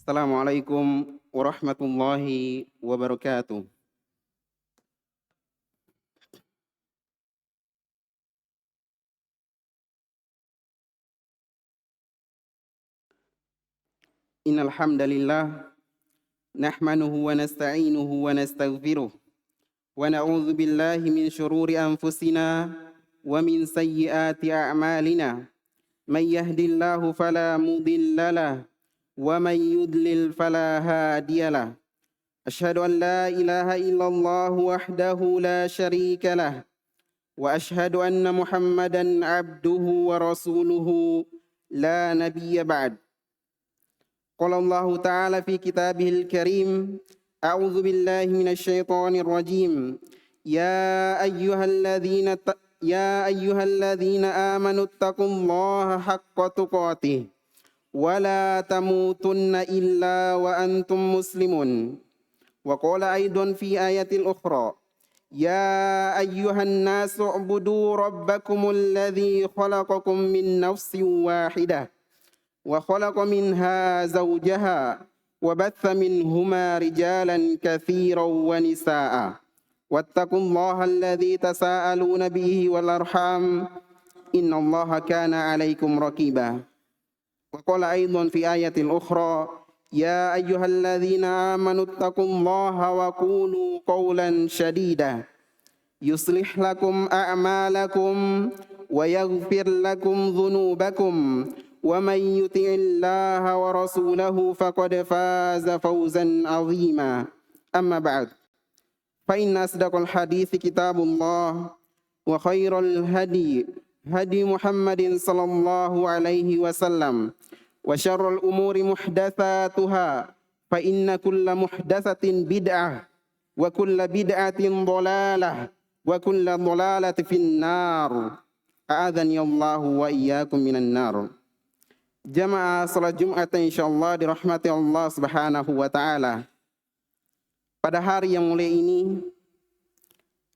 Assalamualaikum warahmatullahi wabarakatuh. Innal hamdalillah nahmanuhu wa nasta'inuhu wa nastaghfiruh wa na'udzu billahi min shururi anfusina wa min sayyiati a'malina. May yahdihillahu fala mudhillalah wa may yudlil fala hadiyalah. Asyhadu an la ilaha illallah wahdahu la syarika lah wa asyhadu anna Muhammadan abduhu wa rasuluhu la nabiyya ba'd. قال الله تعالى في كتابه الكريم أعوذ بالله من الشيطان الرجيم يا أيها الذين آمنوا اتقوا الله حق تقاته ولا تموتن إلا وأنتم مسلمون. وقال أيضا في آية أخرى يا أيها الناس اعبدوا ربكم الذي خلقكم من نفس واحدة وخلق منها زوجها وبث منهما رجالا كثيرا ونساء واتقوا الله الذي تساءلون به والأرحام إن الله كان عليكم رقيبا. وقال أيضا في آية أخرى يا أيها الذين آمنوا اتقوا الله وقولوا قولا شديدا يصلح لكم أعمالكم ويغفر لكم ذنوبكم ومن يطع الله ورسوله فقد فاز فوزا عظيما. أما بعد فإن أصدق الحديث كتاب الله وخير الهدي هدي محمد صلى الله عليه وسلم وشر الأمور محدثاتها فإن كل محدثة بدعة وكل بدعة ضلالة وكل ضلالة في النار أعاذني الله وإياكم من النار. Jamaah salat Jumat insyaallah dirahmati Allah Subhanahu wa taala. Pada hari yang mulia ini,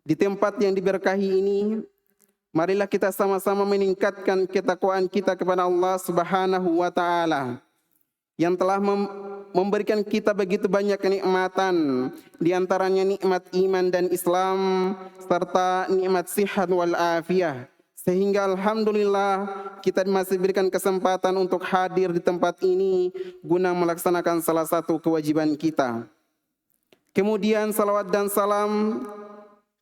di tempat yang diberkahi ini, marilah kita sama-sama meningkatkan ketakwaan kita kepada Allah Subhanahu wa taala yang telah memberikan kita begitu banyak kenikmatan, di antaranya nikmat iman dan Islam serta nikmat sihat wal afiyah. Sehingga alhamdulillah kita masih diberikan kesempatan untuk hadir di tempat ini guna melaksanakan salah satu kewajiban kita. Kemudian salawat dan salam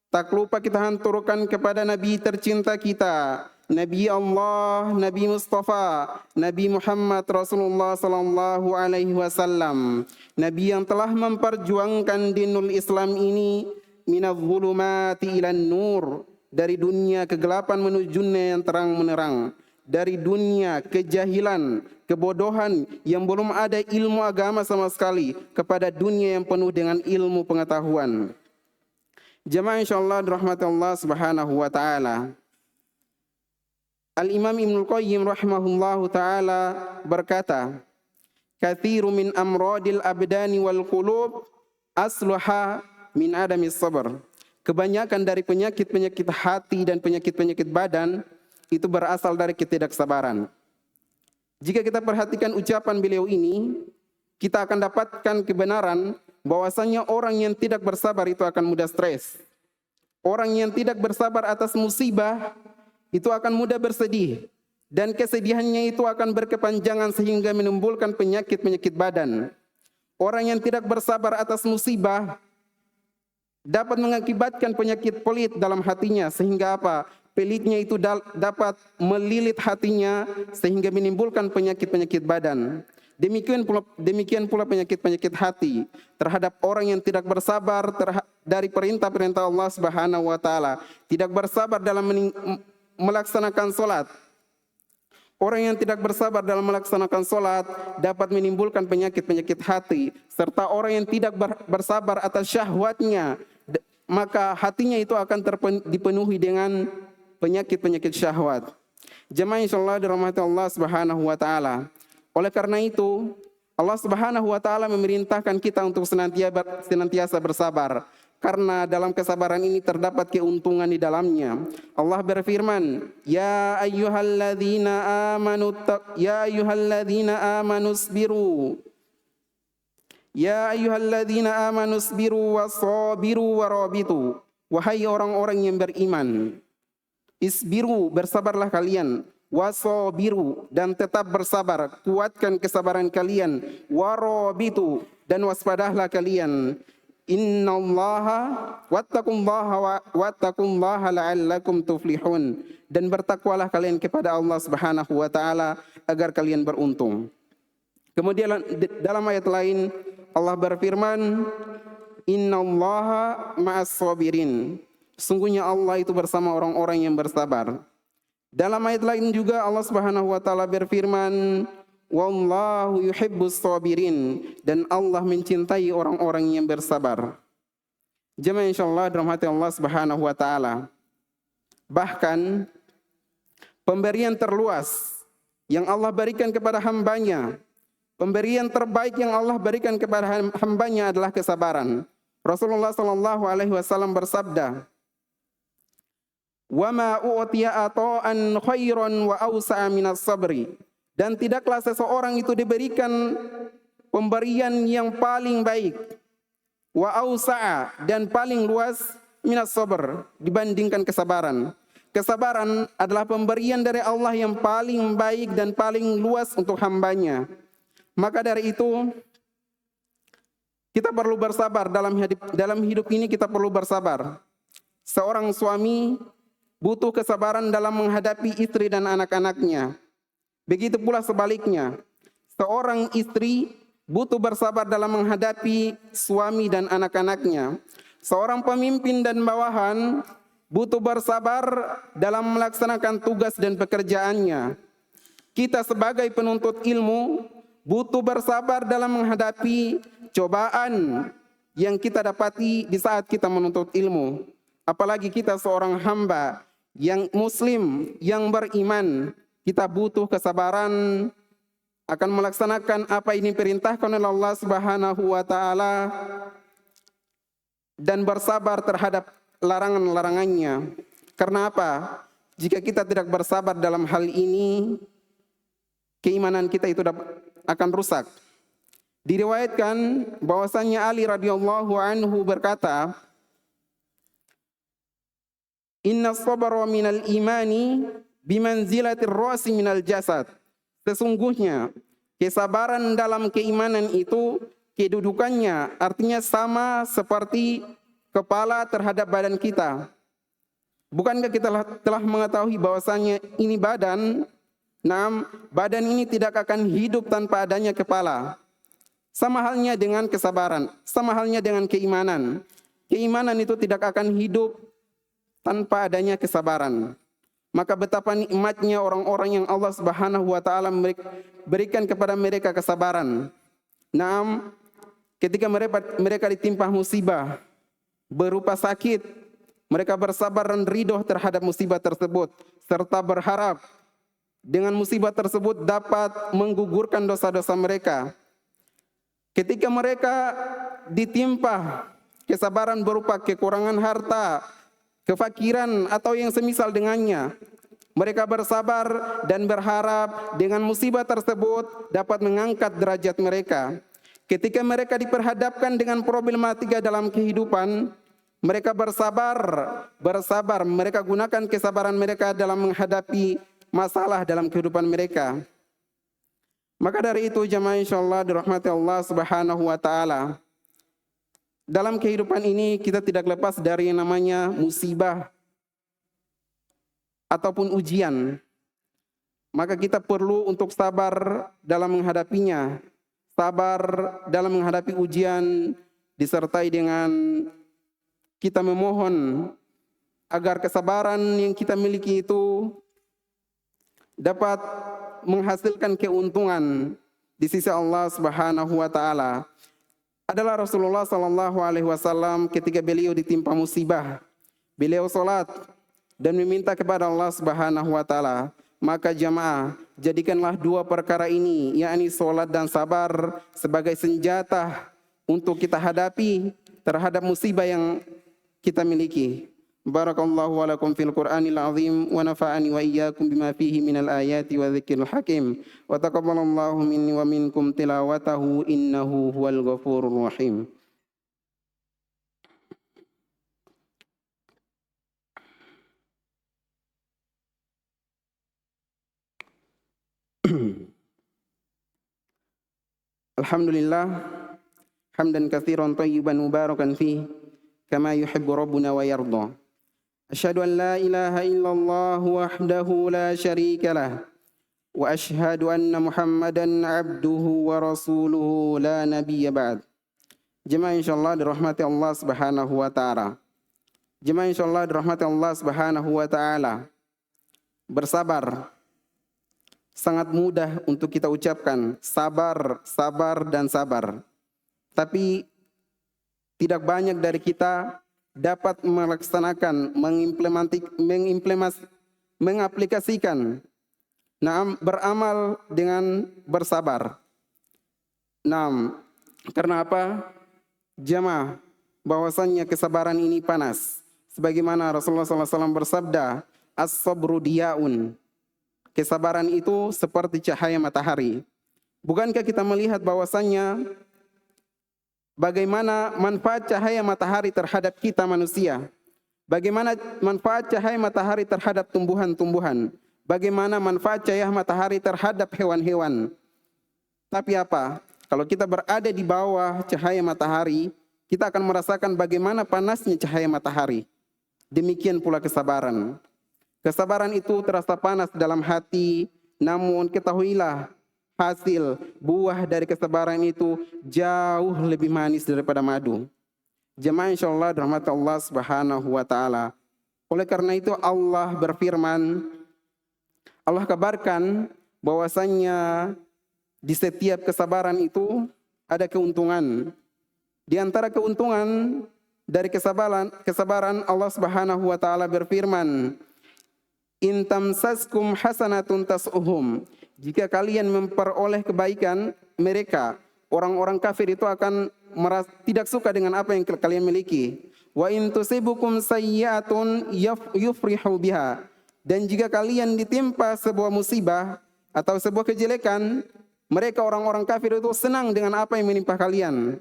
tak lupa kita hanturkan kepada Nabi tercinta kita, Nabi Allah, Nabi Mustafa, Nabi Muhammad Rasulullah sallallahu alaihi wasallam, Nabi yang telah memperjuangkan dinul Islam ini minadh dhulumati ilan nur, dari dunia kegelapan menuju dunia yang terang menerang, dari dunia kejahilan, kebodohan yang belum ada ilmu agama sama sekali, kepada dunia yang penuh dengan ilmu pengetahuan. Jamaah insyaallah dirahmati Allah Subhanahu wa taala. Al-Imam Ibnul Qayyim rahimahullahu taala berkata, "Katsiru min amradil abdani wal qulub asluha min adamis sabr." Kebanyakan dari penyakit-penyakit hati dan penyakit-penyakit badan itu berasal dari ketidaksabaran. Jika kita perhatikan ucapan beliau ini, kita akan dapatkan kebenaran bahwasanya orang yang tidak bersabar itu akan mudah stres. Orang yang tidak bersabar atas musibah itu akan mudah bersedih, dan kesedihannya itu akan berkepanjangan sehingga menimbulkan penyakit-penyakit badan. Orang yang tidak bersabar atas musibah dapat mengakibatkan penyakit pelit dalam hatinya, sehingga apa? Pelitnya itu dapat melilit hatinya sehingga menimbulkan penyakit-penyakit badan. Demikian pula penyakit-penyakit hati terhadap orang yang tidak bersabar dari perintah-perintah Allah Subhanahu wa taala, tidak bersabar dalam melaksanakan salat. Orang yang tidak bersabar dalam melaksanakan salat dapat menimbulkan penyakit-penyakit hati, serta orang yang tidak bersabar atas syahwatnya, maka hatinya itu akan dipenuhi dengan penyakit-penyakit syahwat. Jemaah insyaallah dirahmati Allah Subhanahu wa taala. Oleh karena itu, Allah Subhanahu wa taala memerintahkan kita untuk senantiasa bersabar, karena dalam kesabaran ini terdapat keuntungan di dalamnya. Allah berfirman, "Ya ayyuhalladzina amanu isbiru Ya ayyuhalladzina amanu isbiru wasabiru warabitu. Wahai orang-orang yang beriman, isbiru, bersabarlah kalian, wasabiru, dan tetap bersabar, kuatkan kesabaran kalian, warabitu, dan waspadahlah kalian. Innallaha wattaqullaha la'allakum tuflihun, dan bertakwalah kalian kepada Allah Subhanahu wa taala agar kalian beruntung. Kemudian dalam ayat lain Allah berfirman, innallaha ma'as sabirin. Sungguhnya Allah itu bersama orang-orang yang bersabar. Dalam ayat lain juga Allah Subhanahu wa taala berfirman, wallahu yuhibbus sabirin, dan Allah mencintai orang-orang yang bersabar. Jemaah insyaallah dirahmati Allah Subhanahu wa taala. Bahkan pemberian terluas yang Allah berikan kepada hambanya, pemberian terbaik yang Allah berikan kepada hambanya adalah kesabaran. Rasulullah sallallahu alaihi wasallam bersabda, "Wa ma u'tiya ata'an khairan wa awsa'a minas sabri." Dan tidaklah seseorang itu diberikan pemberian yang paling baik, wa awsa'a, dan paling luas, minas sabr, dibandingkan kesabaran. Kesabaran adalah pemberian dari Allah yang paling baik dan paling luas untuk hambanya. Maka dari itu kita perlu bersabar dalam hidup ini, kita perlu bersabar. Seorang suami butuh kesabaran dalam menghadapi istri dan anak-anaknya. Begitu pula sebaliknya, seorang istri butuh bersabar dalam menghadapi suami dan anak-anaknya. Seorang pemimpin dan bawahan butuh bersabar dalam melaksanakan tugas dan pekerjaannya. Kita sebagai penuntut ilmu butuh bersabar dalam menghadapi cobaan yang kita dapati di saat kita menuntut ilmu. Apalagi kita seorang hamba yang muslim, yang beriman, kita butuh kesabaran akan melaksanakan apa ini diperintahkan oleh Allah Subhanahu wa taala dan bersabar terhadap larangan-larangannya. Karena apa? Jika kita tidak bersabar dalam hal ini, keimanan kita itu akan rusak. Diriwayatkan bahwasanya Ali radhiyallahu anhu berkata, "Inna sabra minal imani bimanzilatir rasi minal jasad." Sesungguhnya kesabaran dalam keimanan itu kedudukannya artinya sama seperti kepala terhadap badan kita. Bukankah kita telah mengetahui bahwasanya ini badan? Nah, badan ini tidak akan hidup tanpa adanya kepala. Sama halnya dengan kesabaran, sama halnya dengan keimanan. Keimanan itu tidak akan hidup tanpa adanya kesabaran. Maka betapa nikmatnya orang-orang yang Allah Subhanahu wa taala berikan kepada mereka kesabaran. Nah, ketika mereka ditimpa musibah berupa sakit, mereka bersabar dan ridho terhadap musibah tersebut serta berharap dengan musibah tersebut dapat menggugurkan dosa-dosa mereka. Ketika mereka ditimpa kesabaran berupa kekurangan harta, kefakiran atau yang semisal dengannya, mereka bersabar dan berharap dengan musibah tersebut dapat mengangkat derajat mereka. Ketika mereka diperhadapkan dengan problematika dalam kehidupan, mereka bersabar, mereka gunakan kesabaran mereka dalam menghadapi masalah dalam kehidupan mereka. Maka dari itu jemaah insyaallah dirahmati Allah Subhanahu wa taala. Dalam kehidupan ini kita tidak lepas dari yang namanya musibah ataupun ujian. Maka kita perlu untuk sabar dalam menghadapinya. Sabar dalam menghadapi ujian disertai dengan kita memohon agar kesabaran yang kita miliki itu dapat menghasilkan keuntungan di sisi Allah Subhanahu wa taala. Adalah Rasulullah sallallahu alaihi wasallam ketika beliau ditimpa musibah, beliau salat dan meminta kepada Allah Subhanahu wa taala. Maka jamaah, jadikanlah dua perkara ini, yakni salat dan sabar, sebagai senjata untuk kita hadapi terhadap musibah yang kita miliki. Barakallahu wa lakum fil Qur'anil azim wa nafa'ani wa iyyakum bima fihi minal ayati wa dzikril hakim wa taqabbalallahu minni wa minkum tilawatahu innahu huwal ghafurur rahim. Alhamdulillah hamdan katsiran thayyiban mubarakan fihi kama yuhibbu rabbuna wa yarda. Asyhadu an la ilaha illallah wahdahu la syarika lah wa asyhadu anna Muhammadan abduhu wa rasuluhu la nabiyya ba'd. Jemaah insyaallah dirahmati Allah Subhanahu wa taala. Jemaah insyaallah dirahmati Allah Subhanahu wa taala. Bersabar sangat mudah untuk kita ucapkan, sabar, sabar dan sabar. Tapi tidak banyak dari kita dapat melaksanakan, mengaplikasikan, beramal dengan bersabar. Karena apa? Jamaah, bahwasannya kesabaran ini panas. Sebagaimana Rasulullah SAW bersabda, as-sabru diyaun. Kesabaran itu seperti cahaya matahari. Bukankah kita melihat bahwasannya bagaimana manfaat cahaya matahari terhadap kita manusia? Bagaimana manfaat cahaya matahari terhadap tumbuhan-tumbuhan? Bagaimana manfaat cahaya matahari terhadap hewan-hewan? Tapi apa? Kalau kita berada di bawah cahaya matahari, kita akan merasakan bagaimana panasnya cahaya matahari. Demikian pula kesabaran. Kesabaran itu terasa panas dalam hati, namun ketahuilah hasil buah dari kesabaran itu jauh lebih manis daripada madu. Jemaah insyaallah dirahmati Allah Subhanahu wa taala. Oleh karena itu Allah berfirman, Allah kabarkan bahwasannya di setiap kesabaran itu ada keuntungan. Di antara keuntungan dari kesabaran Allah Subhanahu wa taala berfirman, in tamsaskum hasanatun tas'uhum. Jika kalian memperoleh kebaikan, mereka orang-orang kafir itu akan tidak suka dengan apa yang kalian miliki. Wa in tusibukum sayyi'atun yufrihu biha. Dan jika kalian ditimpa sebuah musibah atau sebuah kejelekan, mereka orang-orang kafir itu senang dengan apa yang menimpa kalian.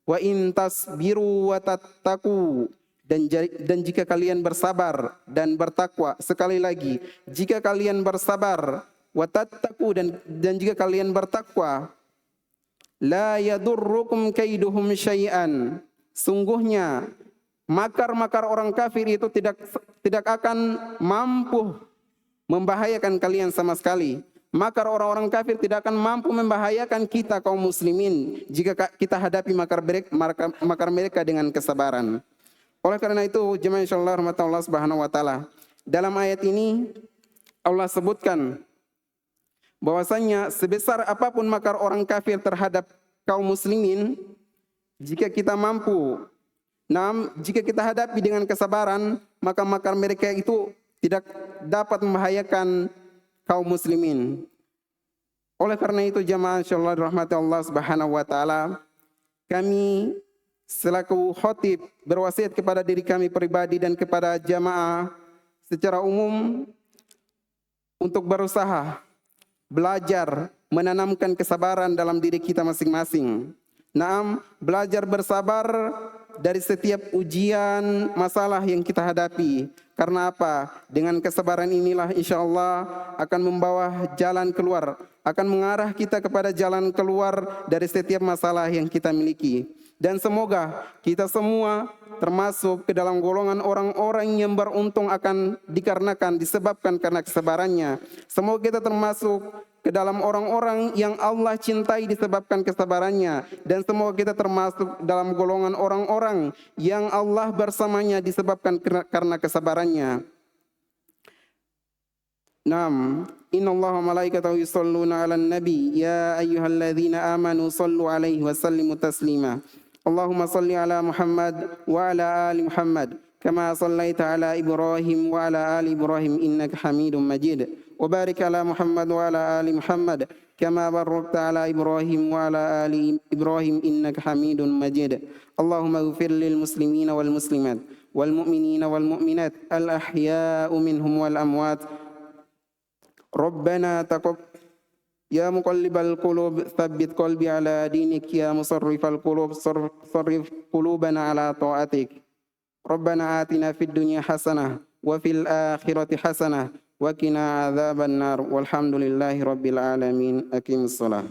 Wa in tasbiru wa tattaqu. Dan jika kalian bersabar dan bertakwa, sekali lagi, jika kalian bersabar wa tattaqu dan jika kalian bertakwa, la yadurrukum kaiduhum syai'an. Sungguhnya makar-makar orang kafir itu tidak akan mampu membahayakan kalian sama sekali. Makar orang-orang kafir tidak akan mampu membahayakan kita kaum muslimin jika kita hadapi makar mereka dengan kesabaran. Oleh karena itu, jemaah insyaallah rahmatullah Allah Subhanahu wa taala, dalam ayat ini Allah sebutkan bahwasanya sebesar apapun makar orang kafir terhadap kaum muslimin, jika kita mampu, jika kita hadapi dengan kesabaran, maka makar mereka itu tidak dapat membahayakan kaum muslimin. Oleh karena itu, jemaah insyaallah rahmati Allah Subhanahu wa taala, kami selaku khatib berwasiat kepada diri kami pribadi dan kepada jamaah secara umum untuk berusaha belajar menanamkan kesabaran dalam diri kita masing-masing. Belajar bersabar dari setiap ujian, masalah yang kita hadapi. Karena apa? Dengan kesabaran inilah insyaallah akan membawa jalan keluar, akan mengarah kita kepada jalan keluar dari setiap masalah yang kita miliki. Dan semoga kita semua termasuk ke dalam golongan orang-orang yang beruntung akan disebabkan karena kesabarannya. Semoga kita termasuk ke dalam orang-orang yang Allah cintai disebabkan kesabarannya. Dan semoga kita termasuk dalam golongan orang-orang yang Allah bersamanya disebabkan karena kesabarannya. Innallaha wa malaikatahu yusholluna 'alan nabi ya ayyuhalladzina amanu shallu 'alaihi wa sallimu taslima. Allahumma salli ala Muhammad wa ala ali Muhammad kama sallaita ala Ibrahim wa ala ali Ibrahim innaka Hamidum Majid. Wa barik ala Muhammad wa ala ali Muhammad kama barakta ala Ibrahim wa ala ali Ibrahim innaka Hamidum Majid. Allahumma ighfir lil muslimina wal muslimat والمؤمنين والمؤمنات الأحياء منهم والأموات ربنا تقبل يا مقلب القلوب ثبت قلبي على دينك يا مصرف القلوب صرف قلوبنا على طاعتك ربنا آتنا في الدنيا حسنة وفي الآخرة حسنة وقنا عذاب النار والحمد لله رب العالمين أقم الصلاة